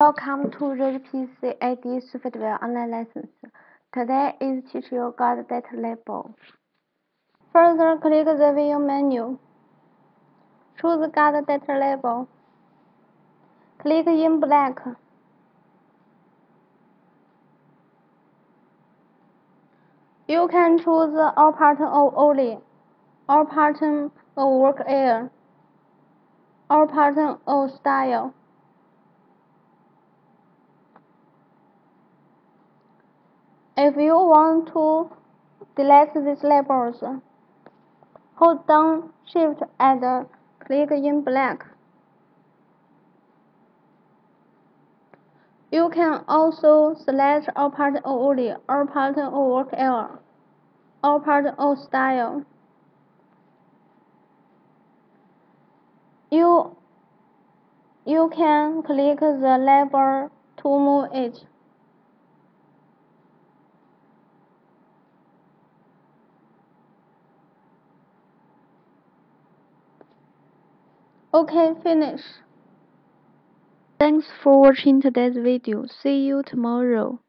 Welcome to Richpeace CAD software online lessons. Today is teach you CAD data label. Further, click the view menu. Choose CAD data label. Click in black. You can choose all pattern of only, all pattern of work area, all pattern of style. If you want to delete these labels, hold down Shift and click in black. You can also select all pattern of only, all pattern of work area, all pattern of style. You can click the label to move it. Okay, finish. Thanks for watching today's video. See you tomorrow.